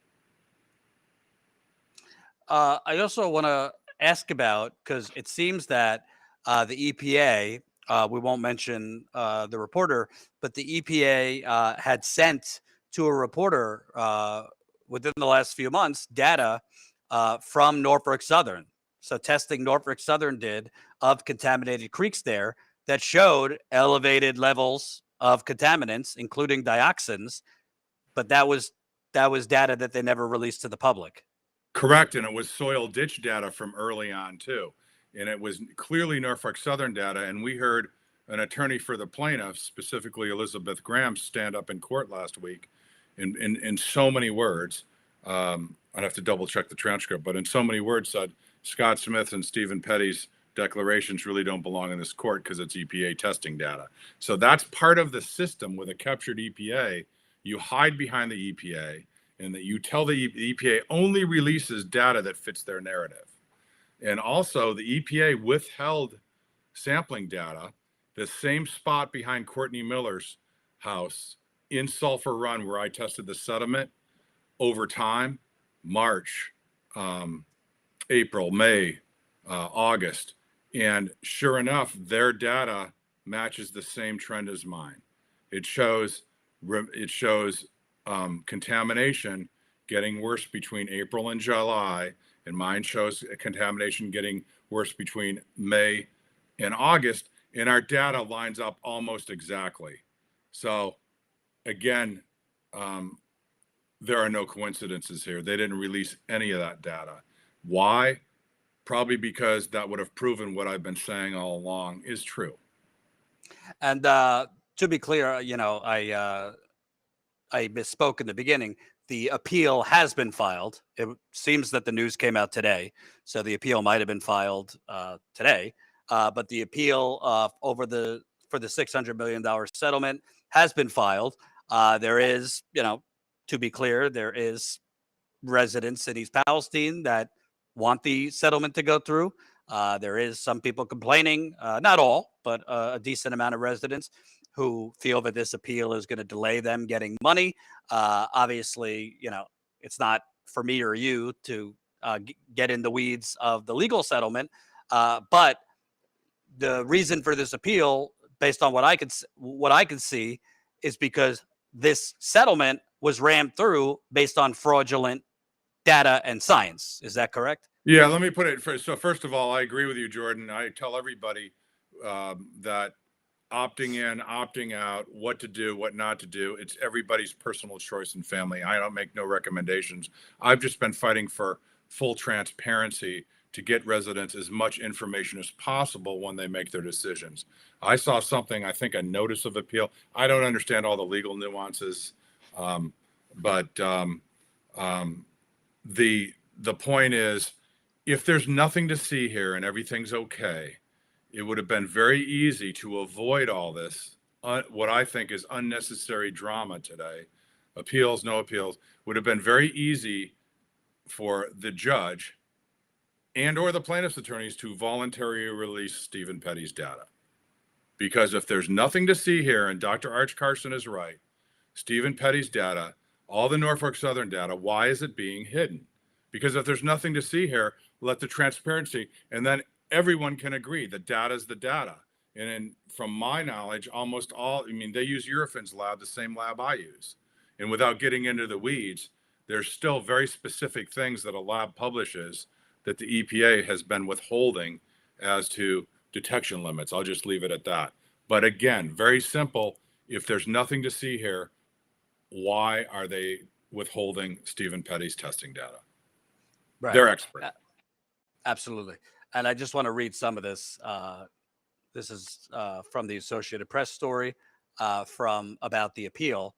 I also want to ask about, because it seems that the EPA, we won't mention the reporter, but the EPA had sent to a reporter within the last few months data from Norfolk Southern. So testing Norfolk Southern did of contaminated creeks there that showed elevated levels of contaminants, including dioxins, but that was data that they never released to the public. Correct, and it was soil ditch data from early on too, and it was clearly Norfolk Southern data. And we heard an attorney for the plaintiffs, specifically Elizabeth Graham, stand up in court last week, in so many words. I'd have to double check the transcript, but in so many words said Scott Smith and Stephen Petty's declarations really don't belong in this court because it's EPA testing data. So that's part of the system with a captured EPA. You hide behind the EPA, and that you tell the EPA only releases data that fits their narrative. And also the EPA withheld sampling data, the same spot behind Courtney Miller's house in Sulphur Run where I tested the sediment over time, March, April, May, August. And sure enough, their data matches the same trend as mine. It shows contamination getting worse between April and July, and mine shows contamination getting worse between May and August, and our data lines up almost exactly. So again, there are no coincidences here. They didn't release any of that data. Why? Probably because that would have proven what I've been saying all along is true. And to be clear, I misspoke in the beginning. The appeal has been filed. It seems that the news came out today, so the appeal might have been filed today. But the appeal for the $600 million settlement has been filed. There is, to be clear, there is residents in East Palestine that want the settlement to go through. There is some people complaining, not all, but a decent amount of residents who feel that this appeal is going to delay them getting money. Obviously, it's not for me or you to get in the weeds of the legal settlement. But the reason for this appeal, based on what I could see, is because this settlement was rammed through based on fraudulent data and science. Is that correct? Yeah, let me put it first. So first of all, I agree with you, Jordan. I tell everybody that opting in, opting out, what to do, what not to do, it's everybody's personal choice and family. I don't make no recommendations. I've just been fighting for full transparency to get residents as much information as possible when they make their decisions. I saw something, I think a notice of appeal. I don't understand all the legal nuances, but the point is, if there's nothing to see here and everything's okay, it would have been very easy to avoid all this, what I think is unnecessary drama today. Appeals, no appeals, would have been very easy for the judge and or the plaintiff's attorneys to voluntarily release Stephen Petty's data. Because if there's nothing to see here, and Dr. Arch Carson is right, Stephen Petty's data, all the Norfolk Southern data, why is it being hidden? Because if there's nothing to see here, let the transparency, and then everyone can agree the data is the data. And from my knowledge, almost all, I mean, they use Eurofin's lab, the same lab I use. And without getting into the weeds, there's still very specific things that a lab publishes that the EPA has been withholding as to detection limits. I'll just leave it at that. But again, very simple. If there's nothing to see here, why are they withholding Stephen Petty's testing data? Right. They're expert. Absolutely. And I just want to read some of this. This is from the Associated Press story about the appeal.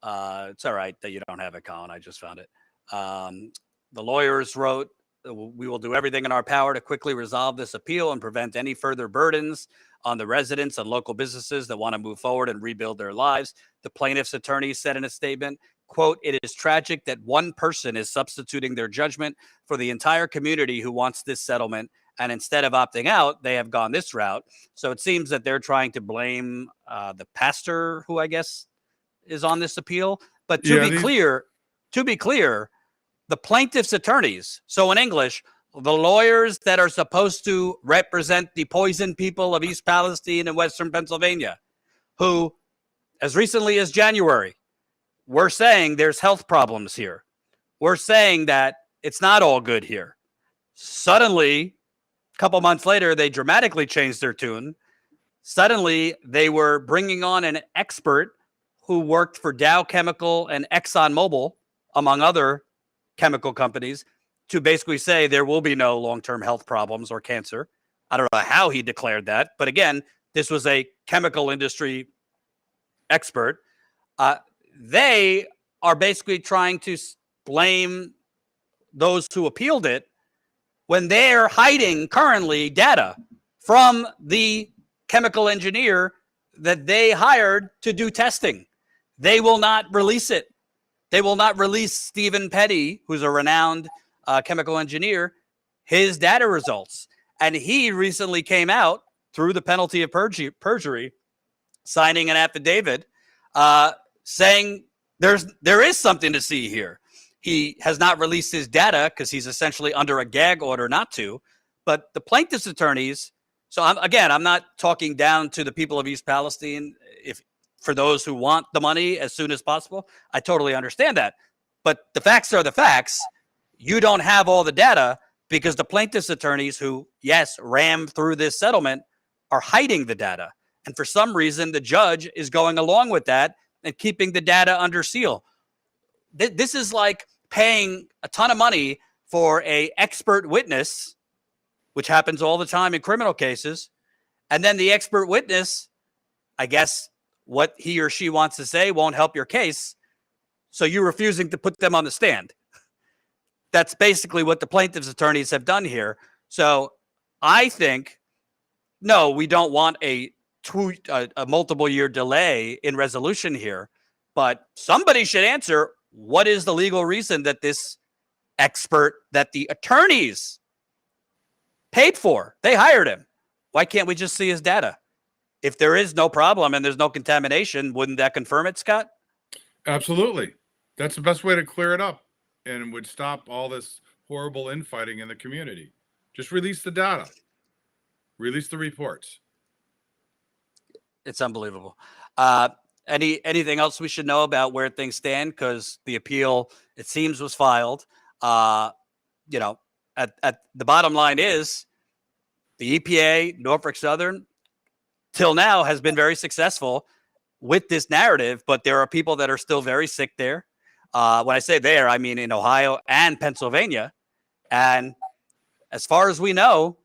It's all right that you don't have it, Colin. I just found it. The lawyers wrote, "We will do everything in our power to quickly resolve this appeal and prevent any further burdens on the residents and local businesses that want to move forward and rebuild their lives." The plaintiff's attorney said in a statement, quote, "It is tragic that one person is substituting their judgment for the entire community who wants this settlement. And instead of opting out, they have gone this route." So it seems that they're trying to blame the pastor who I guess is on this appeal. But to be clear, the plaintiff's attorneys, so in English, the lawyers that are supposed to represent the poisoned people of East Palestine and Western Pennsylvania, who, as recently as January, were saying there's health problems here. We're saying that it's not all good here. Suddenly, a couple months later, they dramatically changed their tune. Suddenly, they were bringing on an expert who worked for Dow Chemical and ExxonMobil, among other chemical companies, to basically say there will be no long-term health problems or cancer. I don't know how he declared that, but again, this was a chemical industry expert. They are basically trying to blame those who appealed it when they're hiding currently data from the chemical engineer that they hired to do testing. They will not release it. They will not release Stephen Petty, who's a renowned chemical engineer, his data results. And he recently came out through the penalty of perjury, signing an affidavit saying there is something to see here. He has not released his data because he's essentially under a gag order not to. But the plaintiff's attorneys, so I'm not talking down to the people of East Palestine. If for those who want the money as soon as possible, I totally understand that. But the facts are the facts. You don't have all the data because the plaintiff's attorneys who, yes, rammed through this settlement are hiding the data. And for some reason, the judge is going along with that and keeping the data under seal. This is like paying a ton of money for an expert witness, which happens all the time in criminal cases. And then the expert witness, I guess what he or she wants to say won't help your case. So you're refusing to put them on the stand. That's basically what the plaintiff's attorneys have done here. So I think, no, we don't want a multiple year delay in resolution here, but somebody should answer, what is the legal reason that this expert that the attorneys paid for, they hired him? Why can't we just see his data? If there is no problem and there's no contamination, wouldn't that confirm it, Scott? Absolutely. That's the best way to clear it up and would stop all this horrible infighting in the community. Just release the data. Release the reports. It's unbelievable. Anything else we should know about where things stand? Because the appeal, it seems, was filed. At the bottom line is the EPA, Norfolk Southern, till now has been very successful with this narrative, but there are people that are still very sick there. When I say there, I mean in Ohio and Pennsylvania. And as far as we know,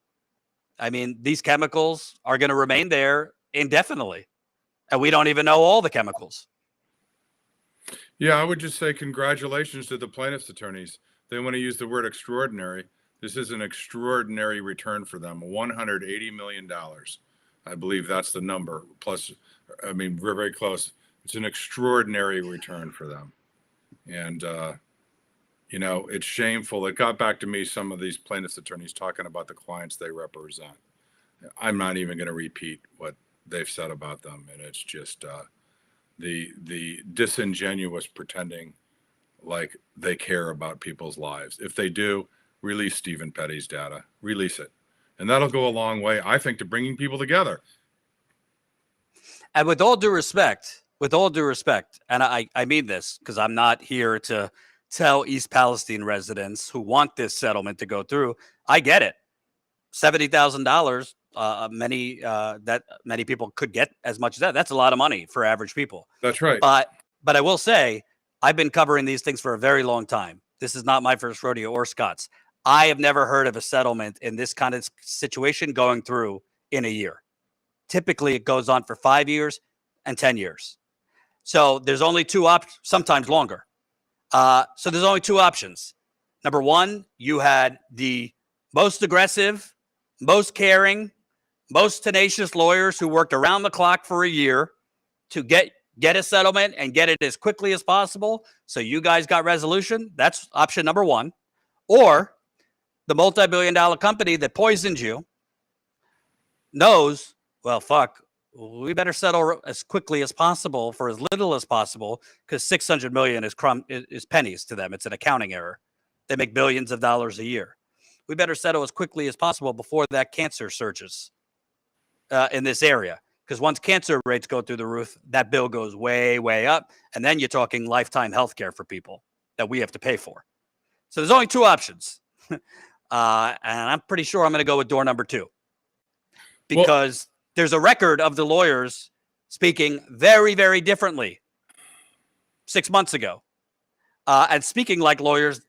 I mean, these chemicals are going to remain there indefinitely. And we don't even know all the chemicals. Yeah, I would just say congratulations to the plaintiff's attorneys. They want to use the word extraordinary. This is an extraordinary return for them, $180 million. I believe that's the number. Plus, I mean, we're very close. It's an extraordinary return for them. And, it's shameful. It got back to me, some of these plaintiffs' attorneys talking about the clients they represent. I'm not even going to repeat what they've said about them. And it's just the disingenuous pretending like they care about people's lives. If they do, release Stephen Petty's data. Release it. And that'll go a long way, I think, to bringing people together. And with all due respect, and I mean this because I'm not here to tell East Palestine residents who want this settlement to go through. I get it. $70,000. Many people could get as much as that. That's a lot of money for average people. That's right. But I will say, I've been covering these things for a very long time. This is not my first rodeo or Scott's. I have never heard of a settlement in this kind of situation going through in a year. Typically, it goes on for 5 years and 10 years. So there's only two options, sometimes longer. So there's only two options. Number one, you had the most aggressive, most caring, most tenacious lawyers who worked around the clock for a year to get a settlement and get it as quickly as possible. So you guys got resolution. That's option number one. Or the multi-billion-dollar company that poisoned you knows, well, fuck, we better settle as quickly as possible for as little as possible because $600 million is pennies to them. It's an accounting error. They make billions of dollars a year. We better settle as quickly as possible before that cancer surges in this area. Because once cancer rates go through the roof, that bill goes way, way up. And then you're talking lifetime health care for people that we have to pay for. So there's only two options. And I'm pretty sure I'm going to go with door number two. Because there's a record of the lawyers speaking very, very differently 6 months ago. And speaking like lawyers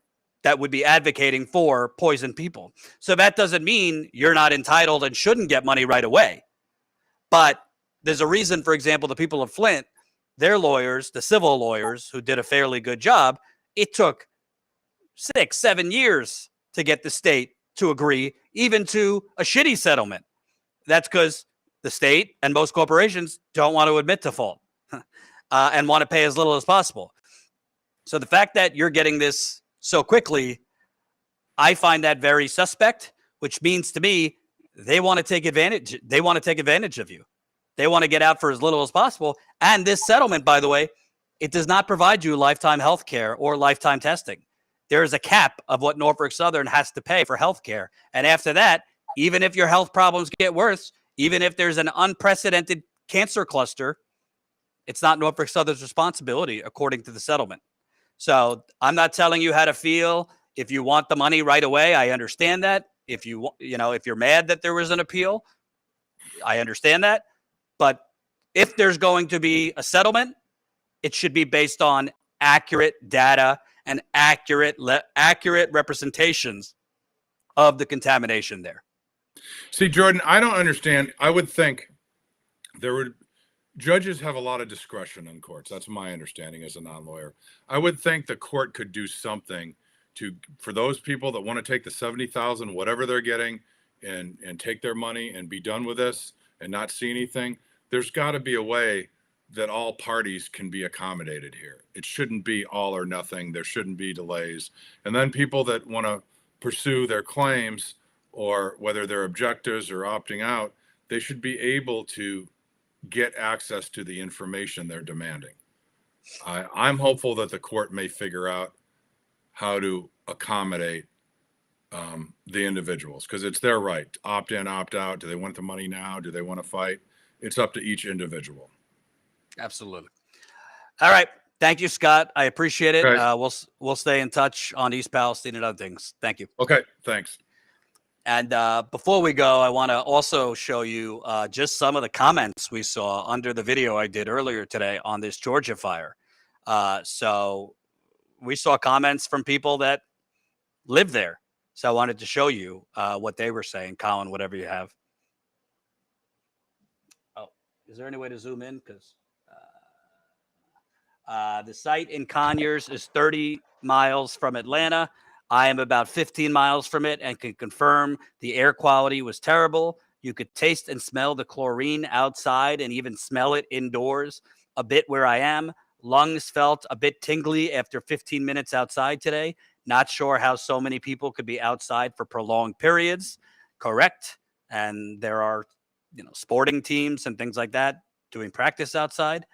that would be advocating for poisoned people. So that doesn't mean you're not entitled and shouldn't get money right away. But there's a reason, for example, the people of Flint, their lawyers, the civil lawyers who did a fairly good job, it took 6-7 years to get the state to agree, even to a shitty settlement. That's because the state and most corporations don't want to admit to fault and want to pay as little as possible. So the fact that you're getting this so quickly, I find that very suspect, which means to me, they want to take advantage. They want to take advantage of you. They want to get out for as little as possible. And this settlement, by the way, it does not provide you lifetime health care or lifetime testing. There is a cap of what Norfolk Southern has to pay for health care. And after that, even if your health problems get worse, even if there's an unprecedented cancer cluster, it's not Norfolk Southern's responsibility, according to the settlement. So I'm not telling you how to feel. If you want the money right away, I understand that. If if you're mad that there was an appeal, I understand that. But if there's going to be a settlement, it should be based on accurate data and accurate representations of the contamination there. See, Jordan, I don't understand. I would think judges have a lot of discretion in courts. That's my understanding as a non-lawyer. I would think the court could do something for those people that want to take the $70,000, whatever they're getting, and take their money and be done with this and not see anything. There's got to be a way that all parties can be accommodated here. It shouldn't be all or nothing. There shouldn't be delays. And then people that want to pursue their claims, or whether they're objectors or opting out, they should be able to get access to the information they're demanding. I'm hopeful that the court may figure out how to accommodate the individuals, because it's their right to opt in, opt out. Do they want the money now? Do they want to fight? It's up to each individual. Absolutely. All right. Thank you, Scott. I appreciate it. Okay. We'll stay in touch on East Palestine and other things. Thank you. Okay. Thanks. And before we go, I want to also show you just some of the comments we saw under the video I did earlier today on this Georgia fire. So we saw comments from people that live there. So I wanted to show you what they were saying. Colin, whatever you have. Oh, is there any way to zoom in? Because the site in Conyers is 30 miles from Atlanta. I am about 15 miles from it and can confirm the air quality was terrible. You could taste and smell the chlorine outside and even smell it indoors a bit where I am. Lungs felt a bit tingly after 15 minutes outside today. Not sure how so many people could be outside for prolonged periods. Correct. And there are, sporting teams and things like that doing practice outside.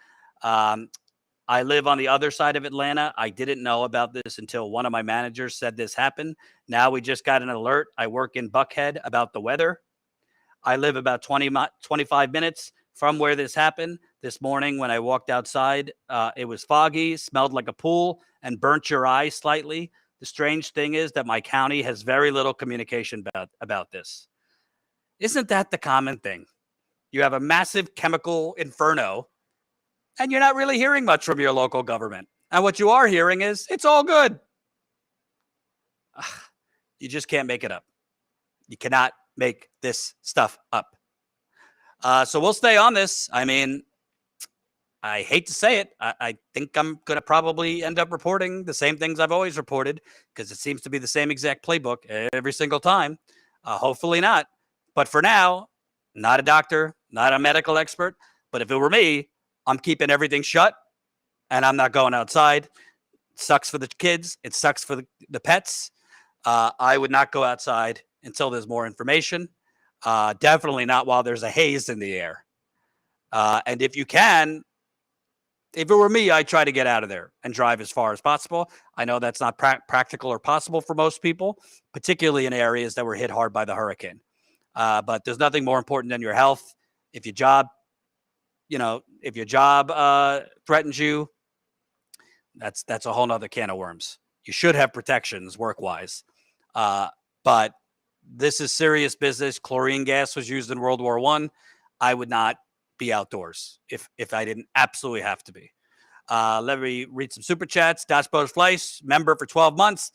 I live on the other side of Atlanta. I didn't know about this until one of my managers said this happened. Now we just got an alert. I work in Buckhead about the weather. I live about 25 minutes from where this happened. This morning when I walked outside, it was foggy, smelled like a pool, and burnt your eyes slightly. The strange thing is that my county has very little communication about this. Isn't that the common thing? You have a massive chemical inferno, and you're not really hearing much from your local government. And what you are hearing is, it's all good. You just can't make it up. You cannot make this stuff up. So we'll stay on this. I mean, I hate to say it. I think I'm going to probably end up reporting the same things I've always reported because it seems to be the same exact playbook every single time. Hopefully not. But for now, not a doctor, not a medical expert. But if it were me, I'm keeping everything shut and I'm not going outside. It sucks for the kids. It sucks for the pets. I would not go outside until there's more information. Definitely not while there's a haze in the air. And if you can, if it were me, I'd try to get out of there and drive as far as possible. I know that's not practical or possible for most people, particularly in areas that were hit hard by the hurricane. But there's nothing more important than your health. If your job, threatens you, that's a whole nother can of worms. You should have protections work-wise. But this is serious business. Chlorine gas was used in World War I. I would not be outdoors if I didn't absolutely have to be. Let me read some super chats. Das Bo's Fleisch, member for 12 months.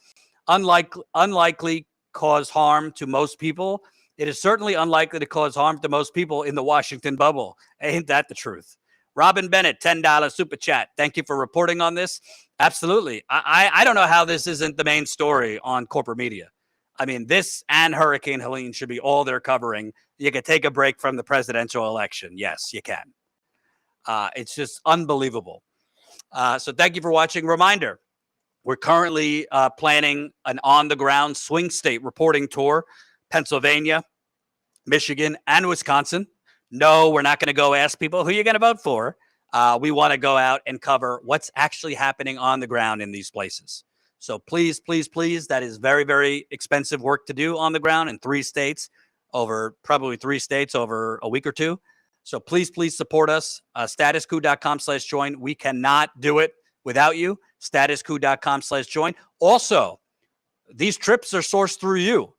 Unlikely cause harm to most people. It is certainly unlikely to cause harm to most people in the Washington bubble. Ain't that the truth? Robin Bennett, $10 super chat. Thank you for reporting on this. Absolutely. I don't know how this isn't the main story on corporate media. I mean, this and Hurricane Helene should be all they're covering. You can take a break from the presidential election. Yes, you can. It's just unbelievable. So thank you for watching. Reminder, we're currently planning an on-the-ground swing state reporting tour, Pennsylvania, Michigan, and Wisconsin. No, we're not going to go ask people who you're going to vote for. We want to go out and cover what's actually happening on the ground in these places. So please, please, please, that is very, very expensive work to do on the ground in probably three states over a week or two. So please, please support us. StatusCoup.com/join. We cannot do it without you. StatusCoup.com/join. Also, these trips are sourced through you.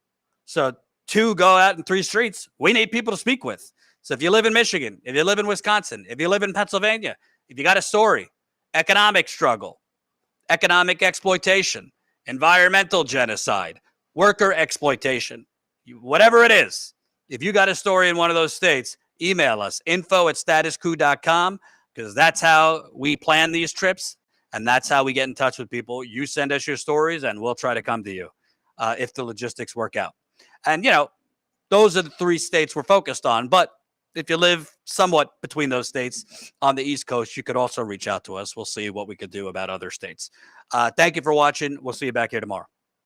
So 2 go out in 3 streets. We need people to speak with. So if you live in Michigan, if you live in Wisconsin, if you live in Pennsylvania, if you got a story, economic struggle, economic exploitation, environmental genocide, worker exploitation, whatever it is, if you got a story in one of those states, email us, info@statuscoup.com, because that's how we plan these trips, and that's how we get in touch with people. You send us your stories, and we'll try to come to you if the logistics work out. And, those are the 3 states we're focused on, but if you live somewhat between those states on the East Coast, you could also reach out to us. We'll see what we could do about other states. Thank you for watching. We'll see you back here tomorrow.